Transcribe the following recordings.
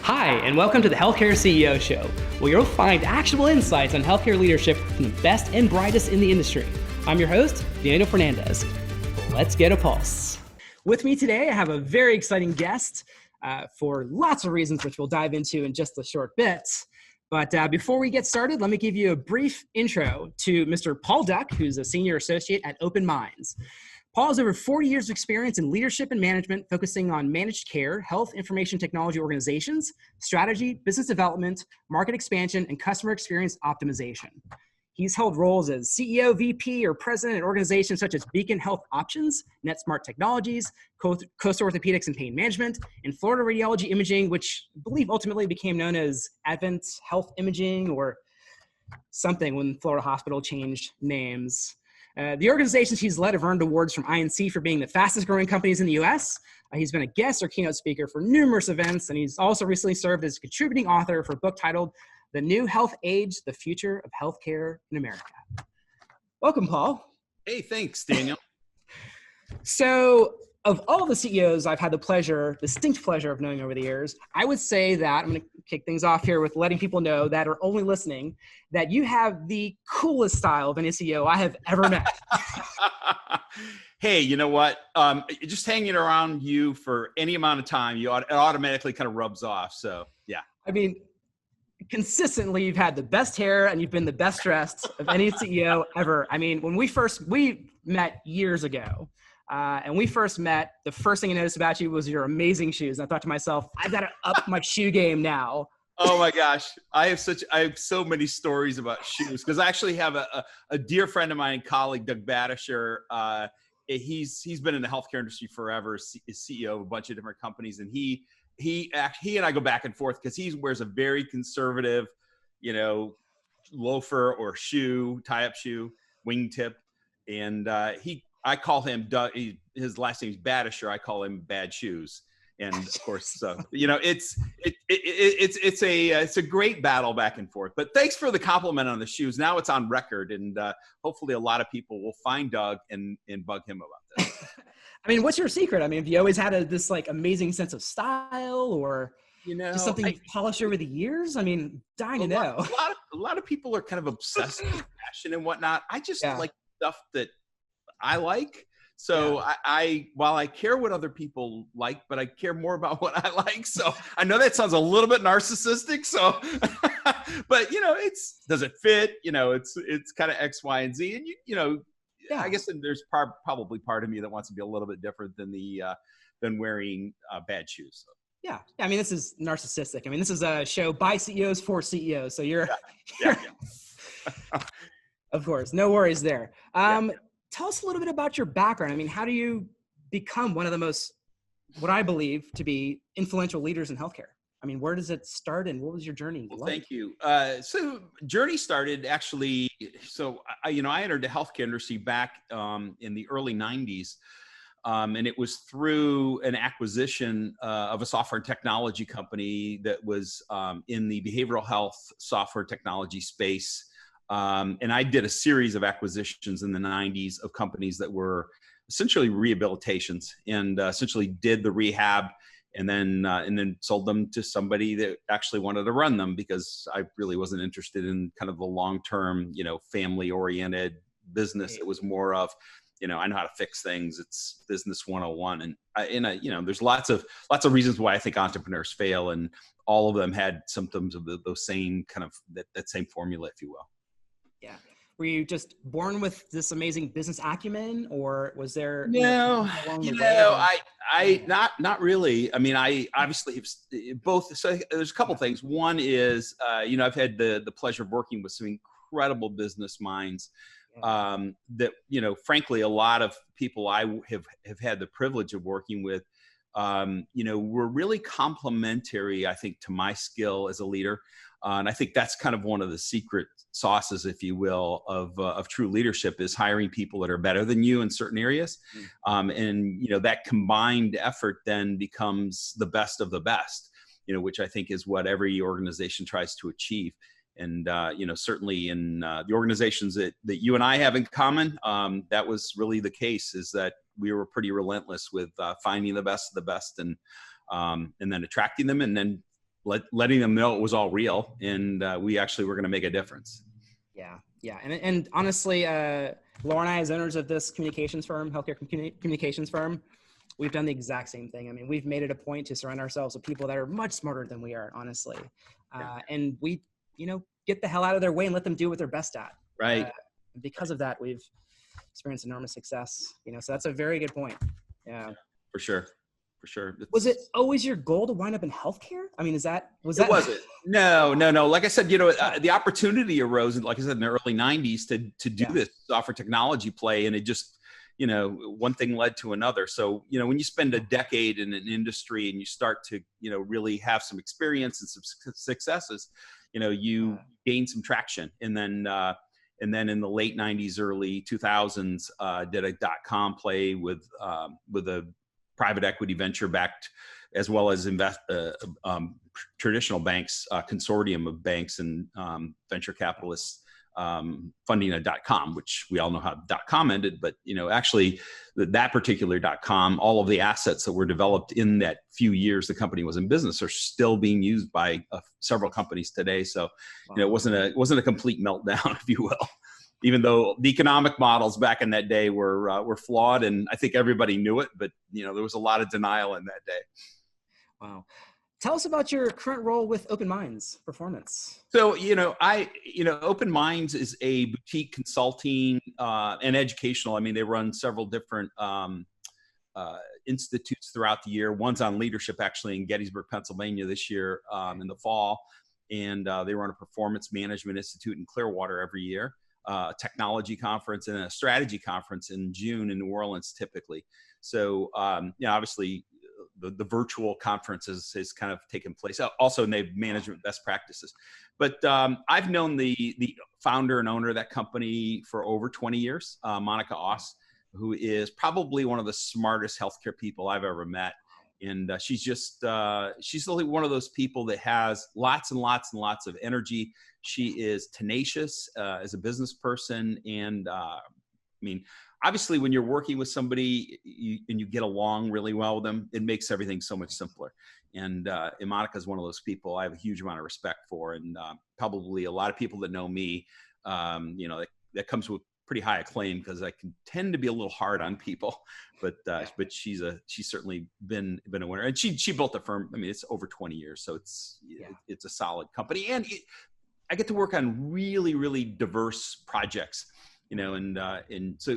Hi, and welcome to the Healthcare CEO Show, where you'll find actionable insights on healthcare leadership from the best and brightest in the industry. I'm your host, Daniel Fernandez. Let's get a pulse. With me today, I have a very exciting guest for lots of reasons, which we'll dive into in just a short bit. But before we get started, let me give you a brief intro to Mr. Paul Duck, who's a senior associate at Open Minds. Paul has over 40 years of experience in leadership and management, focusing on managed care, health information technology organizations, strategy, business development, market expansion, and customer experience optimization. He's held roles as CEO, VP, or president at organizations such as Beacon Health Options, NetSmart Technologies, Coast Orthopedics and Pain Management, and Florida Radiology Imaging, which I believe ultimately became known as Advent Health Imaging or something when Florida Hospital changed names. The organizations he's led have earned awards from INC for being the fastest growing companies in the US. He's been a guest or keynote speaker for numerous events, and he's also recently served as a contributing author for a book titled The New Health Age, The Future of Healthcare in America. Welcome, Paul. Hey, thanks, Daniel. So, of all the CEOs I've had the distinct pleasure of knowing over the years, I would say that, I'm going to kick things off here with letting people know that are only listening, that you have the coolest style of any CEO I have ever met. Hey, you know what? Just hanging around you for any amount of time, it automatically kind of rubs off. So, yeah. I mean, consistently, you've had the best hair and you've been the best dressed of any CEO ever. I mean, when we met years ago, and we first met, the first thing I noticed about you was your amazing shoes. And I thought to myself, I've got to up my shoe game now. Oh my gosh. I have so many stories about shoes, because I actually have a dear friend of mine, colleague, Doug Batisher. He's been in the healthcare industry forever, is CEO of a bunch of different companies. And he and I go back and forth because he wears a very conservative, loafer or shoe, tie-up shoe, wingtip. And I call him Doug. His last name is Batisher. I call him Bad Shoes. And of course, it's a great battle back and forth. But thanks for the compliment on the shoes. Now it's on record, and hopefully a lot of people will find Doug and bug him about this. I mean, what's your secret? I mean, have you always had this amazing sense of style, or just something you've polished over the years? I mean, dying to know. A lot of people are kind of obsessed with fashion and whatnot. I just like stuff that I like. So while I care what other people like, but I care more about what I like. So I know that sounds a little bit narcissistic. So, but does it fit? It's kind of X, Y, and Z. And I guess there's probably part of me that wants to be a little bit different than wearing bad shoes. So. Yeah. I mean, this is narcissistic. I mean, this is a show by CEOs for CEOs. So you're of course, no worries there. Tell us a little bit about your background. I mean, how do you become one of the most, what I believe to be, influential leaders in healthcare? I mean, where does it start, and what was your journey like? Thank you. So journey started actually, I entered the healthcare industry back in the early 90s. And it was through an acquisition of a software and technology company that was in the behavioral health software technology space. And I did a series of acquisitions in the 90s of companies that were essentially rehabilitations, and essentially did the rehab and then sold them to somebody that actually wanted to run them, because I really wasn't interested in kind of the long-term, family oriented business. It was more of, I know how to fix things. It's business 101. And there's lots of reasons why I think entrepreneurs fail, and all of them had symptoms of those same kind of that same formula, if you will. Yeah. Were you just born with this amazing business acumen, or was there? No, not really. I mean, I obviously have both. So there's a couple things. One is, I've had the pleasure of working with some incredible business minds that, frankly, a lot of people I have had the privilege of working with, were really complementary, I think, to my skill as a leader. And I think that's kind of one of the secret sauces, if you will, of true leadership, is hiring people that are better than you in certain areas. And, that combined effort then becomes the best of the best, which I think is what every organization tries to achieve. And, certainly in the organizations that you and I have in common, that was really the case, is that we were pretty relentless with finding the best of the best, and then attracting them, and then letting them know it was all real, and we actually were going to make a difference. Yeah. Yeah. And honestly, Laura and I, as owners of this communications firm, healthcare communications firm, we've done the exact same thing. I mean, we've made it a point to surround ourselves with people that are much smarter than we are, honestly. And we, get the hell out of their way and let them do what they're best at. Right. Because of that, we've experienced enormous success, so that's a very good point. Yeah. For sure. Was it always your goal to wind up in healthcare? I mean, it wasn't. No. Like I said, the opportunity arose, like I said, in the early 90s to do this software technology play. And it just, one thing led to another. So, when you spend a decade in an industry and you start to, really have some experience and some successes, you gain some traction. And then in the late 90s, early 2000s, did a .com play with a private equity venture backed, as well as traditional banks, consortium of banks and venture capitalists funding a .com, which we all know how .com ended. But actually, that particular .com, all of the assets that were developed in that few years the company was in business are still being used by several companies today. So it wasn't a complete meltdown, if you will. Even though the economic models back in that day were flawed, and I think everybody knew it, but there was a lot of denial in that day. Wow. Tell us about your current role with Open Minds Performance. So, Open Minds is a boutique consulting and educational. I mean, they run several different institutes throughout the year. One's on leadership, actually, in Gettysburg, Pennsylvania this year in the fall. And they run a performance management institute in Clearwater every year. A technology conference and a strategy conference in June in New Orleans, typically. So, obviously, the virtual conferences has kind of taken place. Also, they have management best practices. But I've known the founder and owner of that company for over 20 years, Monica Oss, who is probably one of the smartest healthcare people I've ever met. And she's only one of those people that has lots and lots and lots of energy. She is tenacious as a business person. And obviously when you're working with somebody and you get along really well with them, it makes everything so much simpler. And Monica is one of those people I have a huge amount of respect for. And probably a lot of people that know me, that comes with pretty high acclaim, because I can tend to be a little hard on people, but she's certainly been a winner, and she built the firm. I mean, it's over 20 years, so it's a solid company, and I get to work on really, really diverse projects, and so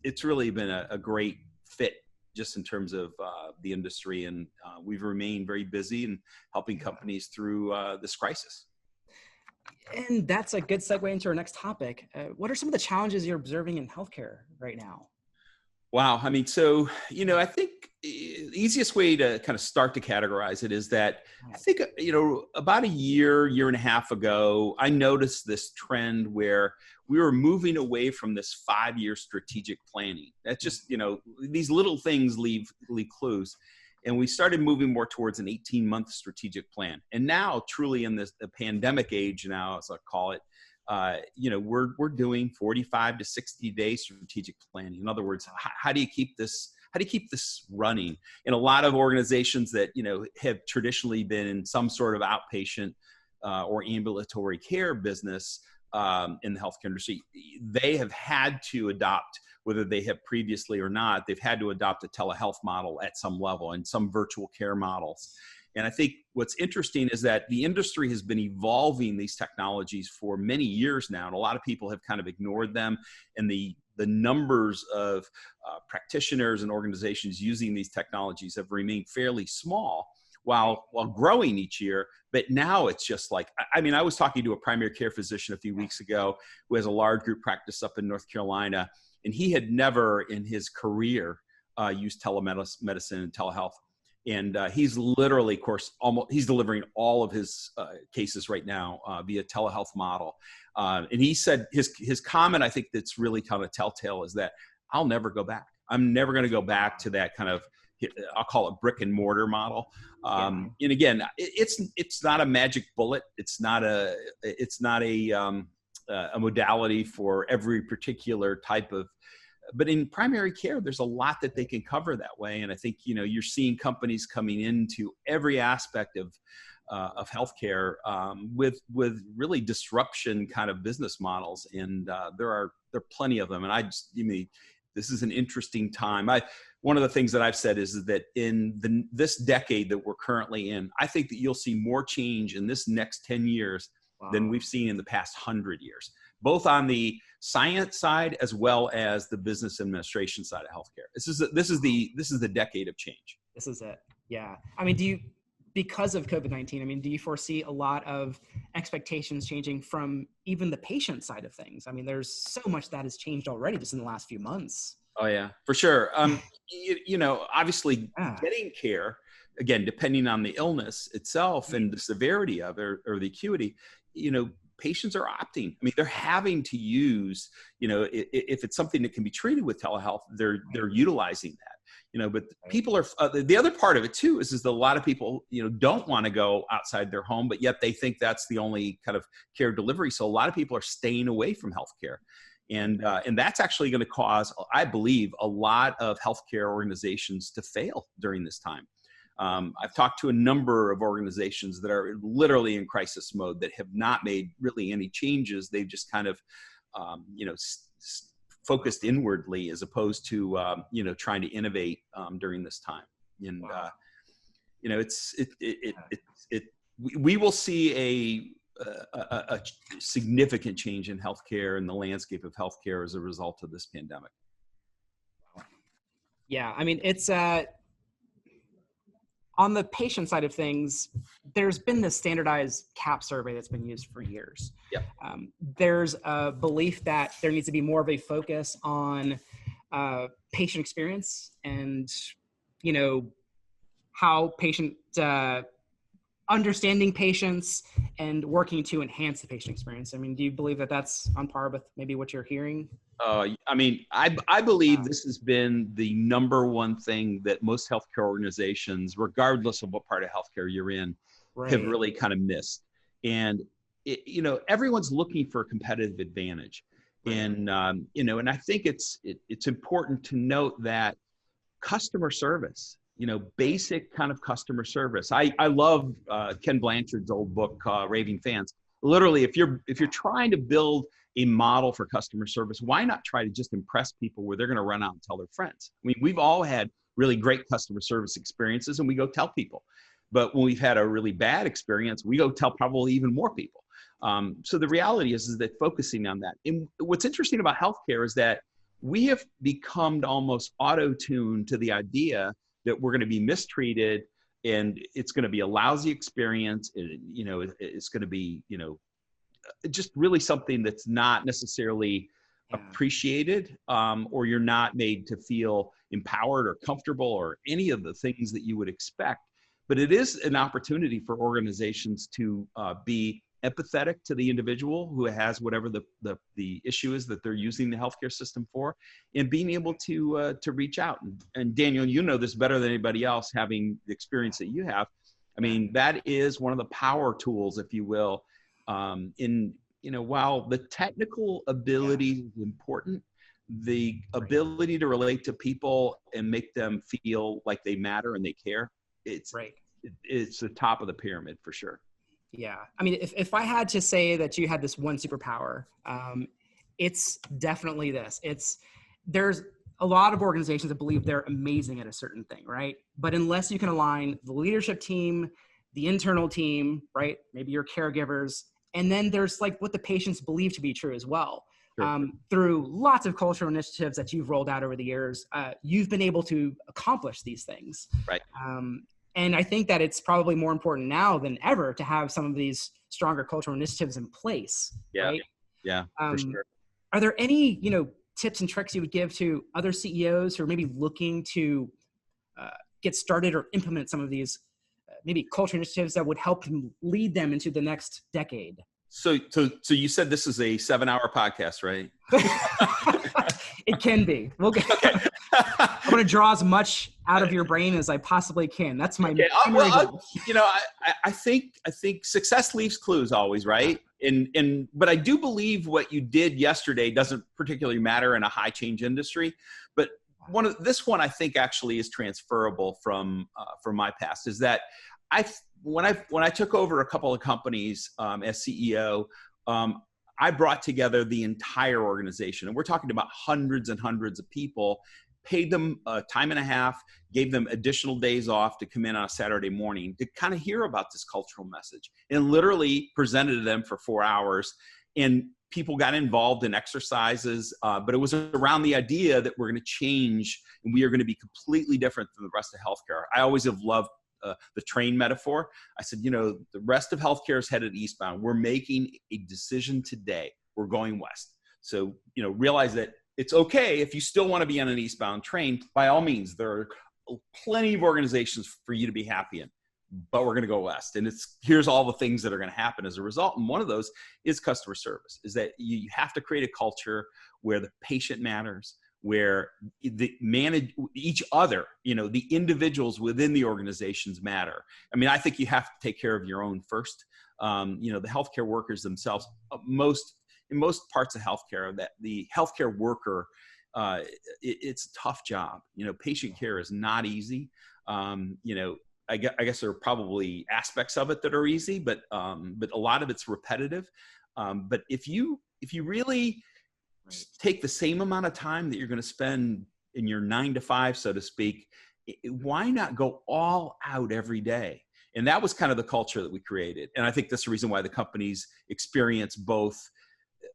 it's really been a great fit just in terms of the industry, and we've remained very busy in helping companies through this crisis. And that's a good segue into our next topic. What are some of the challenges you're observing in healthcare right now? Wow. I mean, so, I think the easiest way to kind of start to categorize it is that I think, about a year and a half ago, I noticed this trend where we were moving away from this 5-year strategic planning. That's just, these little things leave clues. And we started moving more towards an 18-month strategic plan. And now, truly in the pandemic age now, as I call it, we're doing 45 to 60-day strategic planning. In other words, how do you keep this running? In a lot of organizations that, have traditionally been in some sort of outpatient or ambulatory care business in the healthcare industry, they have had to adopt, whether they have previously or not, they've had to adopt a telehealth model at some level and some virtual care models. And I think what's interesting is that the industry has been evolving these technologies for many years now, and a lot of people have kind of ignored them. And the numbers of practitioners and organizations using these technologies have remained fairly small while growing each year. But now it's just like, I was talking to a primary care physician a few weeks ago who has a large group practice up in North Carolina, and he had never in his career used telemedicine and telehealth. And he's literally, of course, he's delivering all of his cases right now via telehealth model. And he said his comment, I think that's really kind of telltale, is that I'll never go back. I'm never going to go back to that kind of, I'll call it brick and mortar model. And again, it's not a magic bullet. It's not a modality for every particular type of. But in primary care, there's a lot that they can cover that way. And I think, you're seeing companies coming into every aspect of of healthcare, with really disruption kind of business models, and there are plenty of them. And this is an interesting time. One of the things that I've said is that in this decade that we're currently in, I think that you'll see more change in this next 10 years than we've seen in the past 100 years, both on the science side as well as the business administration side of healthcare. This is the decade of change. This is it. Yeah. I mean, because of COVID-19, I mean, do you foresee a lot of expectations changing from even the patient side of things? I mean, there's so much that has changed already just in the last few months. Oh yeah, for sure. Obviously getting care, again, depending on the illness itself and the severity of it or the acuity, patients are opting. I mean, they're having to use, if it's something that can be treated with telehealth, they're utilizing that. But people are, the other part of it too is that a lot of people, don't want to go outside their home, but yet they think that's the only kind of care delivery. So a lot of people are staying away from healthcare. And that's actually going to cause, I believe, a lot of healthcare organizations to fail during this time. I've talked to a number of organizations that are literally in crisis mode that have not made really any changes. They've just kind of, focused inwardly as opposed to, trying to innovate during this time. And, we will see a significant change in healthcare and the landscape of healthcare as a result of this pandemic. Yeah. I mean, it's, on the patient side of things, there's been this standardized CAP survey that's been used for years. Yep. There's a belief that there needs to be more of a focus on patient experience and, how patient, understanding patients and working to enhance the patient experience. I mean, do you believe that that's on par with maybe what you're hearing? I believe this has been the number one thing that most healthcare organizations, regardless of what part of healthcare you're in, have really kind of missed. And, everyone's looking for a competitive advantage. And, and I think it's important to note that customer service, basic kind of customer service. I love Ken Blanchard's old book, Raving Fans. Literally, if you're trying to build a model for customer service, why not try to just impress people where they're going to run out and tell their friends? I mean, we've all had really great customer service experiences and we go tell people. But when we've had a really bad experience, we go tell probably even more people. So the reality is that focusing on that. And what's interesting about healthcare is that we have become almost auto-tuned to the idea that we're going to be mistreated and it's going to be a lousy experience. It's going to be, just really something that's not necessarily appreciated, or you're not made to feel empowered or comfortable or any of the things that you would expect. But it is an opportunity for organizations to be empathetic to the individual who has whatever the issue is that they're using the healthcare system for, and being able to reach out. And Daniel, this better than anybody else, having the experience that you have. I mean, that is one of the power tools, if you will, while the technical ability is important, the ability to relate to people and make them feel like they matter and they care, it's the top of the pyramid for sure. Yeah. I mean, if I had to say that you had this one superpower, it's definitely this. There's a lot of organizations that believe they're amazing at a certain thing, right? But unless you can align the leadership team, the internal team, right? Maybe your caregivers, and then there's like what the patients believe to be true as well. Sure. Through lots of cultural initiatives that you've rolled out over the years, you've been able to accomplish these things. Right. And I think that it's probably more important now than ever to have some of these stronger cultural initiatives in place. Yeah. Right? Yeah, for sure. Are there any, tips and tricks you would give to other CEOs who are maybe looking to get started or implement some of these maybe culture initiatives that would help lead them into the next decade? So you said this is a 7-hour podcast, right? It can be. We'll get. Okay. I'm going to draw as much out of your brain as I possibly can. That's my. Okay. I think success leaves clues always, right? But I do believe what you did yesterday doesn't particularly matter in a high change industry. But this one I think actually is transferable from my past. Is that when I took over a couple of companies as CEO, I brought together the entire organization, and we're talking about hundreds and hundreds of people, paid them time and a half, gave them additional days off to come in on a Saturday morning to kind of hear about this cultural message, and literally presented to them for 4 hours. And people got involved in exercises, but it was around the idea that we're going to change and we are going to be completely different than the rest of healthcare. I always have loved the train metaphor. I said, the rest of healthcare is headed eastbound. We're making a decision today. We're going west. So, realize that it's okay if you still want to be on an eastbound train. By all means, there are plenty of organizations for you to be happy in, but we're going to go west. And here's all the things that are going to happen as a result. And one of those is customer service, is that you have to create a culture where the patient matters, where manage each other, the individuals within the organizations matter. I mean, I think you have to take care of your own first. The healthcare workers themselves, in most parts of healthcare, that the healthcare worker, it's a tough job. Patient care is not easy. I guess there are probably aspects of it that are easy, but a lot of it's repetitive. But if you really take the same amount of time that you're going to spend in your 9 to 5, so to speak, why not go all out every day? And that was kind of the culture that we created. And I think that's the reason why the companies experience both.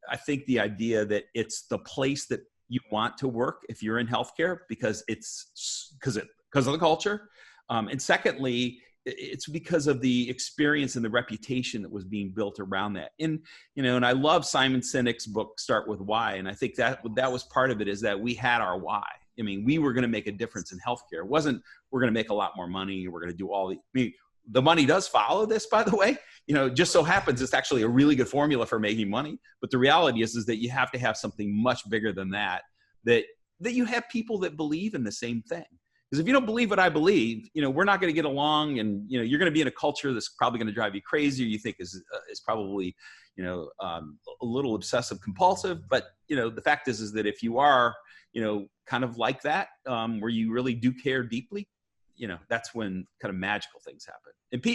I think the idea that it's the place that you want to work if you're in healthcare, because of the culture. And secondly, it's because of the experience and the reputation that was being built around that. And, and I love Simon Sinek's book, Start With Why. And I think that was part of it, is that we had our why. I mean, we were going to make a difference in healthcare. It wasn't, we're going to make a lot more money. We're going to do the money does follow this, by the way. Just so happens it's actually a really good formula for making money. But the reality is that you have to have something much bigger than that you have people that believe in the same thing. Because if you don't believe what I believe, we're not going to get along, and you're going to be in a culture that's probably going to drive you crazy, or you think is probably a little obsessive compulsive. But the fact is that if you are kind of like that, where you really do care deeply, that's when kind of magical things happen. And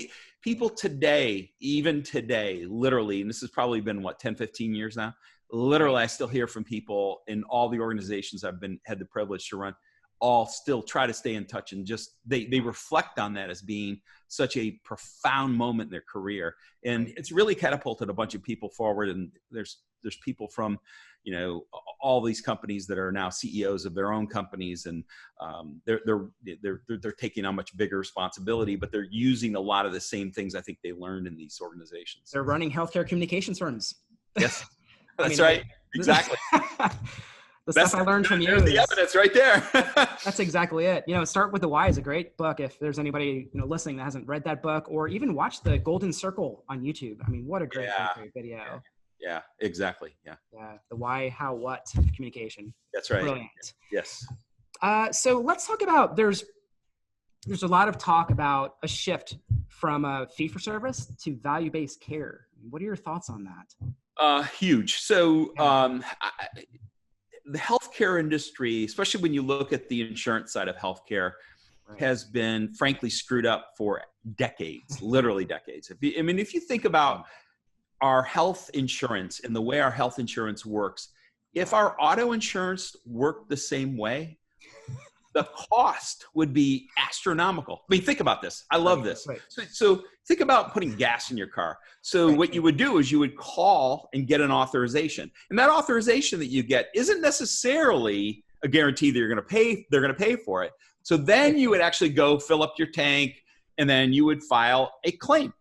people today, even today, literally, and this has probably been 10, 15 years now. Literally, I still hear from people in all the organizations I've had the privilege to run, all still try to stay in touch, and just they reflect on that as being such a profound moment in their career. And it's really catapulted a bunch of people forward. And there's people from all these companies that are now CEOs of their own companies, and they're taking on much bigger responsibility, but they're using a lot of the same things I think they learned in these organizations. They're running healthcare communications firms. Yes, that's right. Exactly. Stuff I learned from you. The evidence right there. That's exactly it. Start With the Why is a great book. If there's anybody listening that hasn't read that book, or even watched the Golden Circle on YouTube. I mean, what a great video. Yeah, exactly. Yeah. The why, how, what communication. That's right. Brilliant. Yes. So let's talk about, there's a lot of talk about a shift from a fee-for-service to value-based care. What are your thoughts on that? Huge. So the healthcare industry, especially when you look at the insurance side of healthcare, has been frankly screwed up for decades, literally decades. If you think about our health insurance and the way our health insurance works, if our auto insurance worked the same way, the cost would be astronomical. I mean, think about this. I love this. Right. So think about putting gas in your car. So what you would do is you would call and get an authorization. And that authorization that you get isn't necessarily a guarantee that they're going to pay for it. So then you would actually go fill up your tank, and then you would file a claim.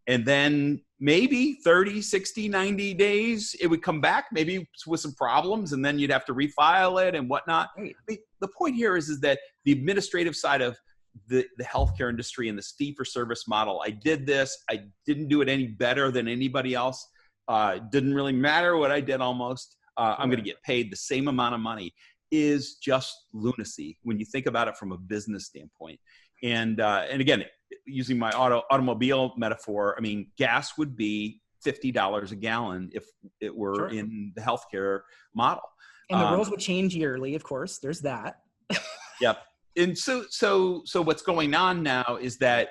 And then maybe 30, 60, 90 days, it would come back, maybe with some problems, and then you'd have to refile it and whatnot. Right. The point here is that the administrative side of the healthcare industry and the fee-for-service model, I did this, I didn't do it any better than anybody else. Didn't really matter what I did almost. I'm going to get paid the same amount of money, is just lunacy when you think about it from a business standpoint. And again, using my automobile metaphor, I mean, gas would be $50 a gallon if it were in the healthcare model. And the rules would change yearly, of course. There's that. Yep. And so what's going on now is that,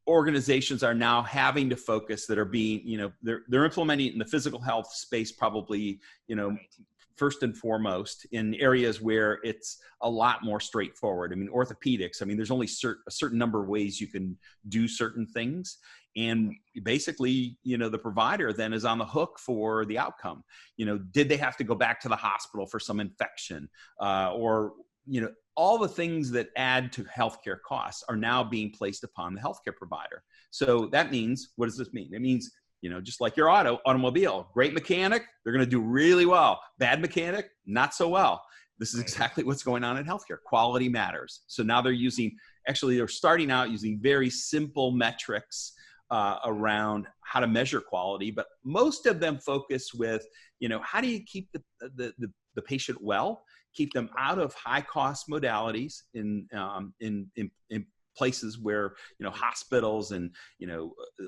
organizations are now having to focus that are being, they're implementing it in the physical health space, probably, first and foremost, in areas where it's a lot more straightforward. I mean, orthopedics, there's only a certain number of ways you can do certain things. And basically, the provider then is on the hook for the outcome. Did they have to go back to the hospital for some infection, or all the things that add to healthcare costs are now being placed upon the healthcare provider. So that means, what does this mean? It means, just like your automobile, great mechanic, they're going to do really well. Bad mechanic, not so well. This is exactly what's going on in healthcare. Quality matters. So now they're starting out using very simple metrics around how to measure quality, but most of them focus with, how do you keep the patient well, keep them out of high cost modalities in places where, hospitals and,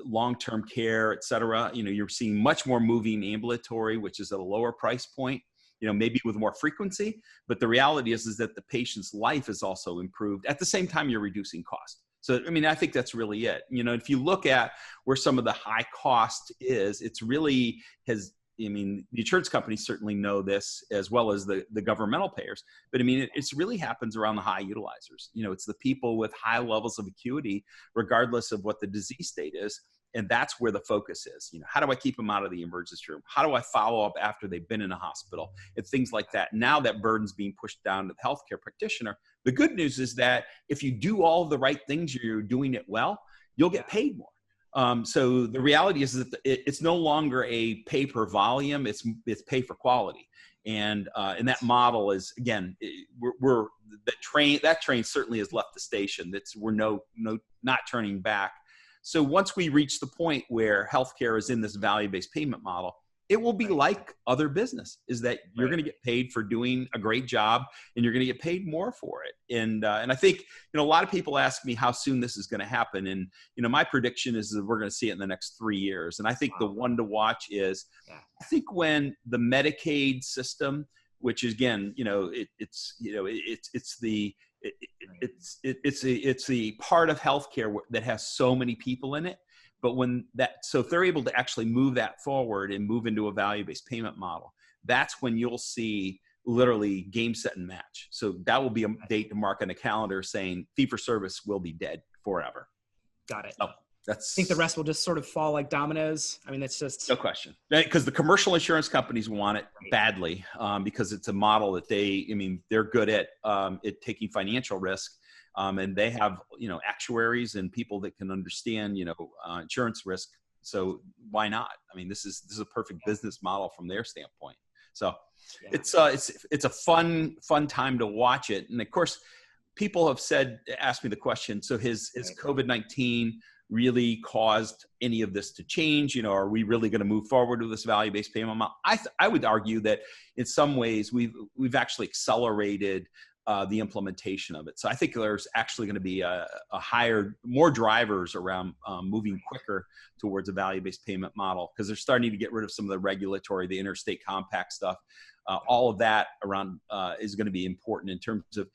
long-term care, et cetera, you're seeing much more moving ambulatory, which is at a lower price point, maybe with more frequency. But the reality is that the patient's life is also improved. At the same time, you're reducing cost. So, I think that's really it. If you look at where some of the high cost is, it's really the insurance companies certainly know this as well as the governmental payers, but it really happens around the high utilizers. It's the people with high levels of acuity, regardless of what the disease state is. And that's where the focus is. How do I keep them out of the emergency room? How do I follow up after they've been in a hospital and things like that? Now that burden's being pushed down to the healthcare practitioner. The good news is that if you do all of the right things, you're doing it well, you'll get paid more. So the reality is that it's no longer a pay per volume; it's pay for quality, and that model is, again, that train certainly has left the station. We're not turning back. So once we reach the point where healthcare is in this value-based payment model, it will be like other business, is that you're going to get paid for doing a great job and you're going to get paid more for it. And I think, a lot of people ask me how soon this is going to happen. And, my prediction is that we're going to see it in the next 3 years. And I think the one to watch is, I think when the Medicaid system, which is, again, it's the part of healthcare that has so many people in it. But so if they're able to actually move that forward and move into a value-based payment model, that's when you'll see literally game, set, and match. So that will be a date to mark on the calendar saying fee-for-service will be dead forever. Got it. So I think the rest will just sort of fall like dominoes. That's just... No question. Because the commercial insurance companies want it badly, because it's a model that they're good at taking financial risk. And they have, actuaries and people that can understand, insurance risk. So why not? This is a perfect business model from their standpoint. So it's a fun time to watch it. And of course, people have asked me the question, so has COVID-19 really caused any of this to change? Are we really going to move forward with this value-based payment model? I would argue that in some ways we've actually accelerated the implementation of it. So I think there's actually going to be more drivers around moving quicker towards a value-based payment model, because they're starting to get rid of some of the regulatory, the interstate compact stuff. All of that around is going to be important in terms of,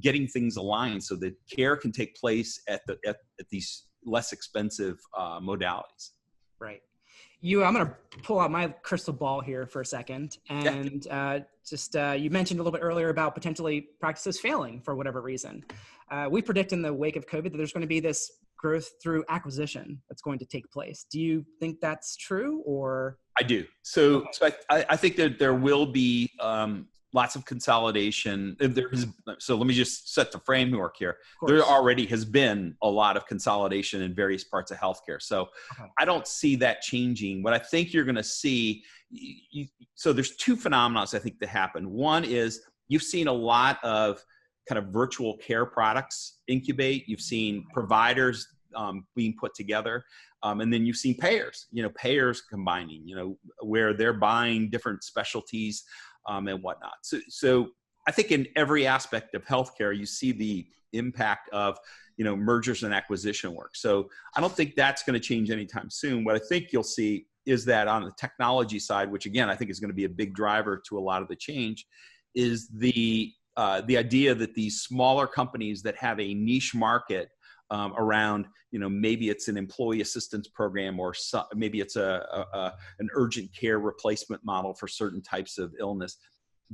getting things aligned so that care can take place at these less expensive modalities. Right. I'm going to pull out my crystal ball here for a second. And you mentioned a little bit earlier about potentially practices failing for whatever reason. We predict in the wake of COVID that there's going to be this growth through acquisition that's going to take place. Do you think that's true, or? I do. So I think that there will be lots of consolidation. So let me just set the framework here. There already has been a lot of consolidation in various parts of healthcare. So I don't see that changing. What I think you're going to see, so there's two phenomena I think that happen. One is you've seen a lot of kind of virtual care products incubate. You've seen providers being put together. And then you've seen payers combining, where they're buying different specialties and whatnot. So I think in every aspect of healthcare, you see the impact of, mergers and acquisition work. So I don't think that's going to change anytime soon. What I think you'll see is that on the technology side, which again, I think is going to be a big driver to a lot of the change, is the idea that these smaller companies that have a niche market around, maybe it's an employee assistance program, or maybe it's an urgent care replacement model for certain types of illness.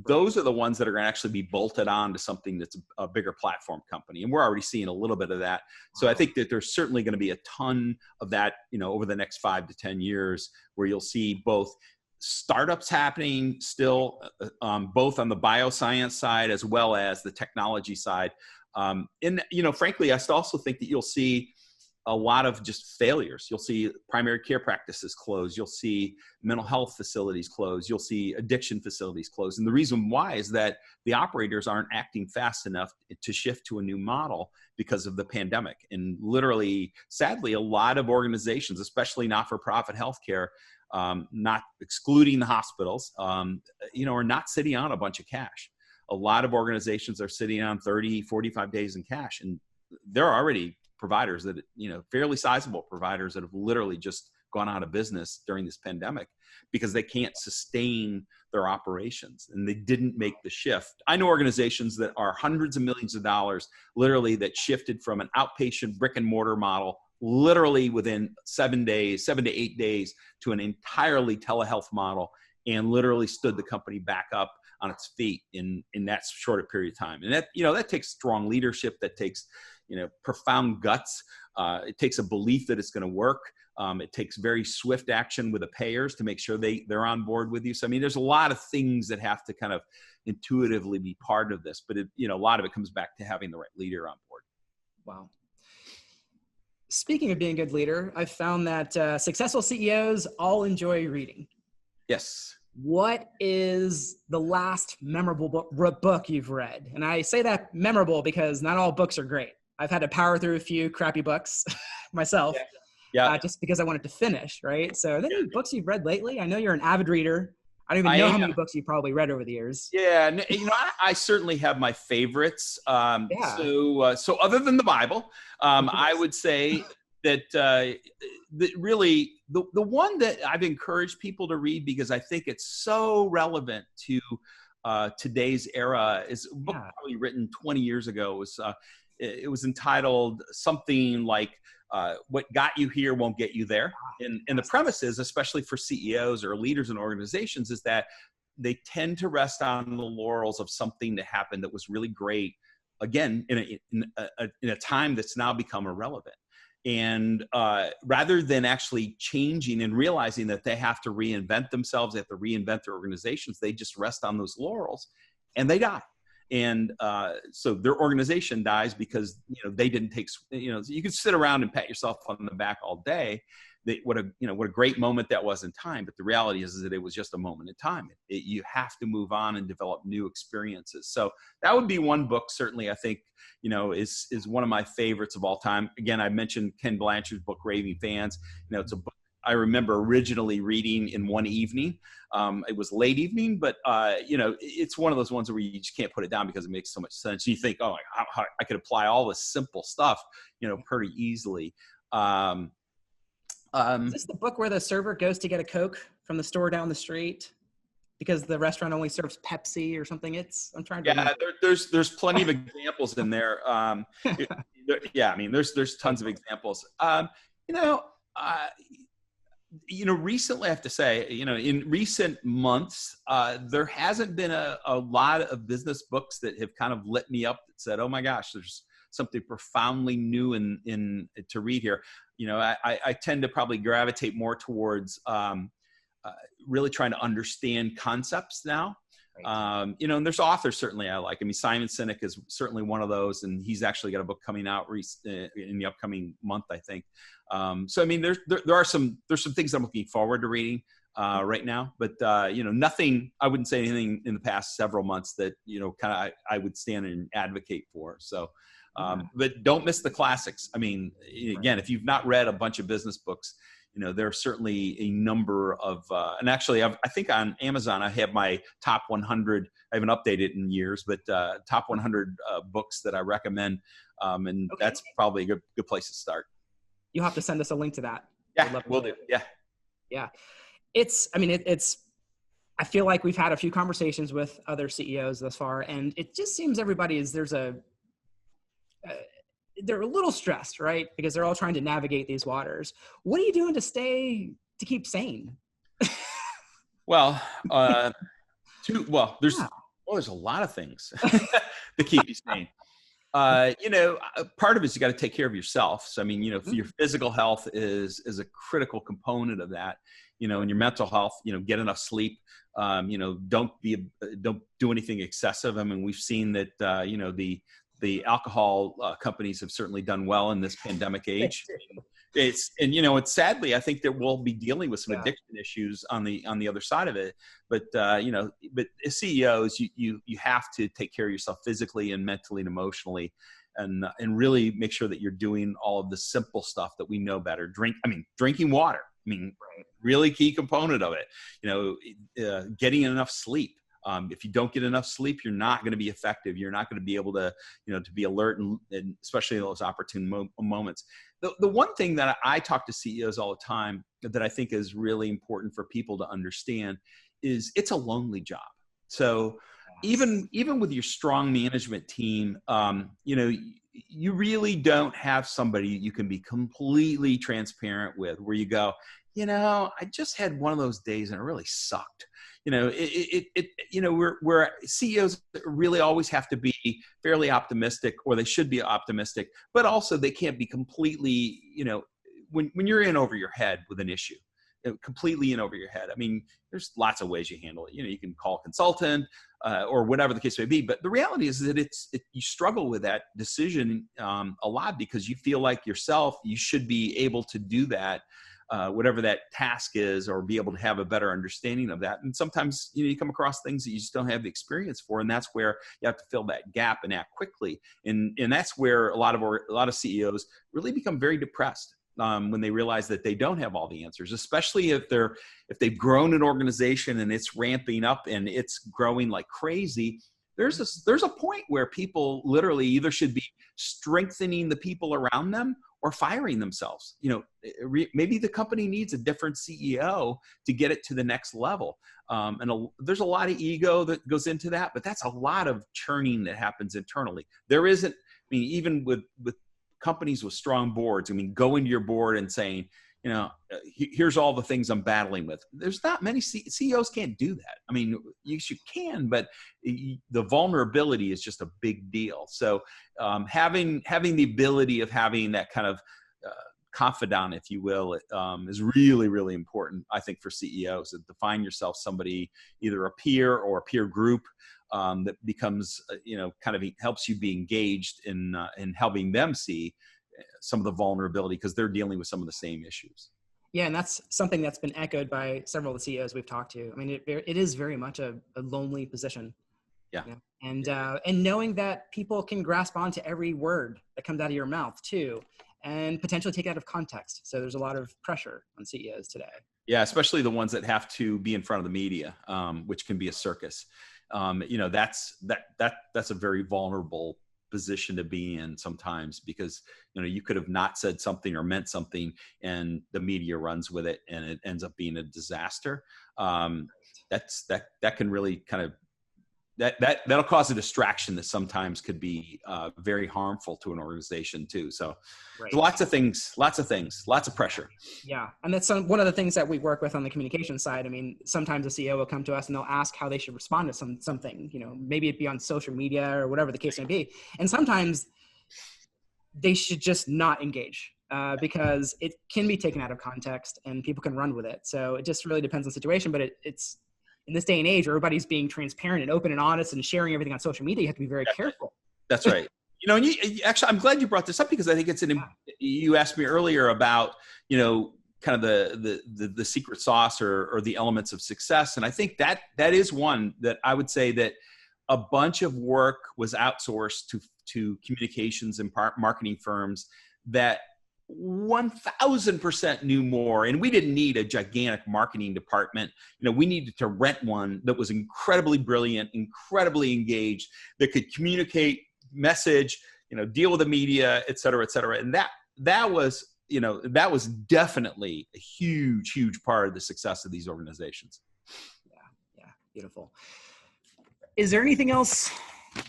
Those are the ones that are going to actually be bolted on to something that's a bigger platform company. And we're already seeing a little bit of that. So I think that there's certainly going to be a ton of that, over the next 5 to 10 years, where you'll see both startups happening still, both on the bioscience side as well as the technology side. And, frankly, I also think that you'll see a lot of just failures. You'll see primary care practices close. You'll see mental health facilities close. You'll see addiction facilities close. And the reason why is that the operators aren't acting fast enough to shift to a new model because of the pandemic. And literally, sadly, a lot of organizations, especially not-for-profit healthcare, not excluding the hospitals, are not sitting on a bunch of cash. A lot of organizations are sitting on 30, 45 days in cash. And there are already providers that, fairly sizable providers that have literally just gone out of business during this pandemic because they can't sustain their operations and they didn't make the shift. I know organizations that are hundreds of millions of dollars, literally, that shifted from an outpatient brick and mortar model literally within 7 to 8 days to an entirely telehealth model, and literally stood the company back up on its feet in that shorter period of time. And that takes strong leadership. That takes, profound guts. It takes a belief that it's going to work. It takes very swift action with the payers to make sure they're on board with you. So, there's a lot of things that have to kind of intuitively be part of this, but a lot of it comes back to having the right leader on board. Wow. Speaking of being a good leader, I've found that successful CEOs all enjoy reading. Yes. What is the last memorable book you've read? And I say that memorable because not all books are great. I've had to power through a few crappy books myself, just because I wanted to finish, right? So are there any books you've read lately? I know you're an avid reader. I don't even know how many books you've probably read over the years. Yeah, I certainly have my favorites. So other than the Bible, I would say that really the one that I've encouraged people to read, because I think it's so relevant to today's era, is a book probably written 20 years ago. It was entitled something like "What Got You Here Won't Get You There," and the premise is, especially for CEOs or leaders in organizations, is that they tend to rest on the laurels of something that happened that was really great, again in a time that's now become irrelevant. And rather than actually changing and realizing that they have to reinvent themselves, they have to reinvent their organizations, they just rest on those laurels and they die. And so their organization dies because, they didn't take, you can sit around and pat yourself on the back all day. What a great moment that was in time. But the reality is that it was just a moment in time. You have to move on and develop new experiences. So that would be one book, certainly, I think, is one of my favorites of all time. Again, I mentioned Ken Blanchard's book, Raving Fans. It's a book I remember originally reading in one evening. It was late evening, but it's one of those ones where you just can't put it down because it makes so much sense. You think, oh, I could apply all this simple stuff, pretty easily. Is this the book where the server goes to get a Coke from the store down the street because the restaurant only serves Pepsi or something? I'm trying to remember. There's plenty of examples in there. There's tons of examples. Recently, I have to say, in recent months, there hasn't been a lot of business books that have kind of lit me up that said, oh my gosh, there's something profoundly new in to read here. I tend to probably gravitate more towards really trying to understand concepts now. Right. And there's authors certainly I like. Simon Sinek is certainly one of those, and he's actually got a book coming out in the upcoming month, I think. There's some things I'm looking forward to reading right now, but nothing. I wouldn't say anything in the past several months that I would stand and advocate for. So. But don't miss the classics. Again, if you've not read a bunch of business books, there are certainly a number of, and actually I think on Amazon, I have my top 100, I haven't updated in years, but top 100 books that I recommend. And that's probably a good place to start. You'll have to send us a link to that. Yeah, we'll do. Yeah. Yeah. I feel like we've had a few conversations with other CEOs thus far, and it just seems there's they're a little stressed, right? Because they're all trying to navigate these waters. What are you doing to keep sane? Well, Yeah. there's a lot of things to keep you sane. Part of it is you got to take care of yourself. So, I mean, your physical health is a critical component of that, and your mental health, get enough sleep. Don't do anything excessive. I mean, we've seen that, the alcohol companies have certainly done well in this pandemic age. It's sadly, I think that we'll be dealing with some addiction issues on the other side of it. But but as CEOs, you have to take care of yourself physically and mentally and emotionally, and really make sure that you're doing all of the simple stuff that we know better. Drinking water. Really key component of it. Getting enough sleep. If you don't get enough sleep, you're not going to be effective. You're not going to be able to, to be alert and especially in those opportune moments. The one thing that I talk to CEOs all the time that I think is really important for people to understand is it's a lonely job. So even with your strong management team, you really don't have somebody you can be completely transparent with where you go, I just had one of those days and it really sucked. We're CEOs really always have to be fairly optimistic, or they should be optimistic, but also they can't be completely, when you're in over your head with an issue, completely in over your head. I mean, there's lots of ways you handle it. You can call a consultant or whatever the case may be. But the reality is that you struggle with that decision a lot because you feel like yourself, you should be able to do that. Whatever that task is, or be able to have a better understanding of that. And sometimes, you come across things that you just don't have the experience for. And that's where you have to fill that gap and act quickly. And that's where a lot of CEOs really become very depressed when they realize that they don't have all the answers, especially if they've grown an organization and it's ramping up and it's growing like crazy. There's a point where people literally either should be strengthening the people around them or firing themselves. Maybe the company needs a different CEO to get it to the next level. There's a lot of ego that goes into that, but that's a lot of churning that happens internally. There isn't, even with companies with strong boards, go into your board and saying, here's all the things I'm battling with. There's not many CEOs can't do that. You can, but the vulnerability is just a big deal. So having the ability of having that kind of confidant, if you will, is really, really important, I think, for CEOs. To find yourself somebody, either a peer or a peer group that becomes, kind of helps you be engaged in helping them see some of the vulnerability because they're dealing with some of the same issues. Yeah, and that's something that's been echoed by several of the CEOs we've talked to. It is very much a lonely position. Yeah. And knowing that people can grasp onto every word that comes out of your mouth too, and potentially take it out of context. So there's a lot of pressure on CEOs today. Yeah, especially the ones that have to be in front of the media, which can be a circus. That's a very vulnerable position to be in sometimes because, you could have not said something or meant something and the media runs with it and it ends up being a disaster. That can really kind of, that'll cause a distraction that sometimes could be very harmful to an organization too. So right. Lots of things, lots of pressure. Yeah. And that's one of the things that we work with on the communication side. Sometimes a CEO will come to us and they'll ask how they should respond to something, maybe it be on social media or whatever the case may be. And sometimes they should just not engage because it can be taken out of context and people can run with it. So it just really depends on the situation, but it's, in this day and age where everybody's being transparent and open and honest and sharing everything on social media, you have to be very careful. That's right. And actually, I'm glad you brought this up because I think it's you asked me earlier about, kind of the secret sauce or the elements of success. And I think that is one that I would say that a bunch of work was outsourced to communications and marketing firms that 1000% knew more. And we didn't need a gigantic marketing department. We needed to rent one that was incredibly brilliant, incredibly engaged, that could communicate, message, deal with the media, et cetera, et cetera. And that was definitely a huge part of the success of these organizations. Yeah. Beautiful. Is there anything else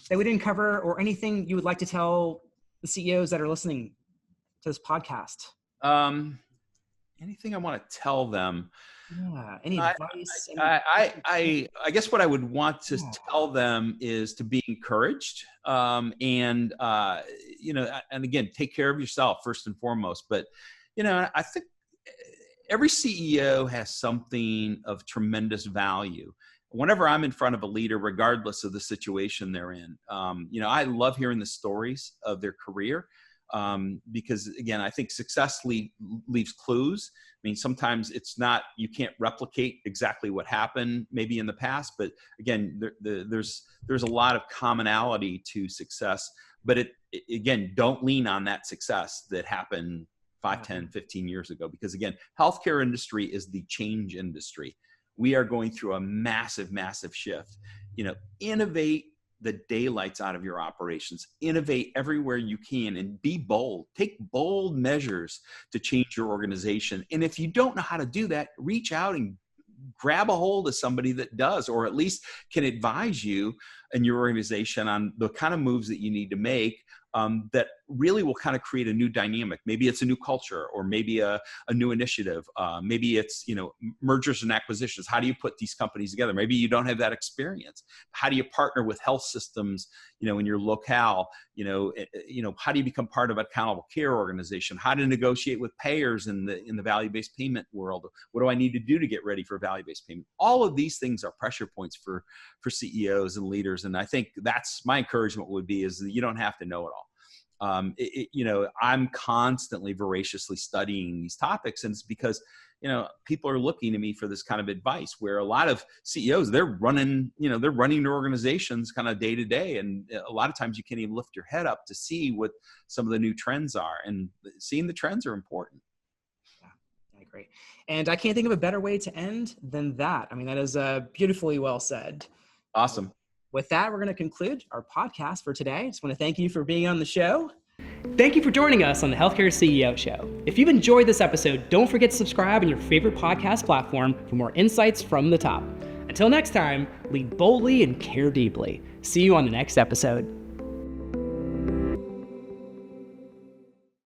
that we didn't cover or anything you would like to tell the CEOs that are listening to this podcast? Anything I want to tell them? Yeah. Any I, advice? I guess what I would want to Yeah. tell them is to be encouraged, and and again, take care of yourself first and foremost. But I think every CEO has something of tremendous value. Whenever I'm in front of a leader, regardless of the situation they're in, I love hearing the stories of their career, because again, I think success leaves clues. I mean, sometimes you can't replicate exactly what happened maybe in the past, but again, there's a lot of commonality to success. But again, don't lean on that success that happened 5, 10, 15 years ago, because again, healthcare industry is the change industry. We are going through a massive, massive shift. Innovate the daylights out of your operations, innovate everywhere you can, and be bold. Take bold measures to change your organization. And if you don't know how to do that, reach out and grab a hold of somebody that does, or at least can advise you and your organization on the kind of moves that you need to make, that really will kind of create a new dynamic. Maybe it's a new culture, or maybe a new initiative. Maybe it's, mergers and acquisitions. How do you put these companies together? Maybe you don't have that experience. How do you partner with health systems, in your locale? How do you become part of an accountable care organization? How to negotiate with payers in the value-based payment world? What do I need to do to get ready for value-based payment? All of these things are pressure points for CEOs and leaders. And I think that's my encouragement would be, is that you don't have to know it all. I'm constantly voraciously studying these topics, and it's because people are looking to me for this kind of advice, where a lot of CEOs, they're running their organizations kind of day to day, and a lot of times you can't even lift your head up to see what some of the new trends are, and seeing the trends are important. Yeah, great. And I can't think of a better way to end than that. I mean, that is beautifully well said. Awesome. With that, we're going to conclude our podcast for today. I just want to thank you for being on the show. Thank you for joining us on the Healthcare CEO Show. If you've enjoyed this episode, don't forget to subscribe on your favorite podcast platform for more insights from the top. Until next time, lead boldly and care deeply. See you on the next episode.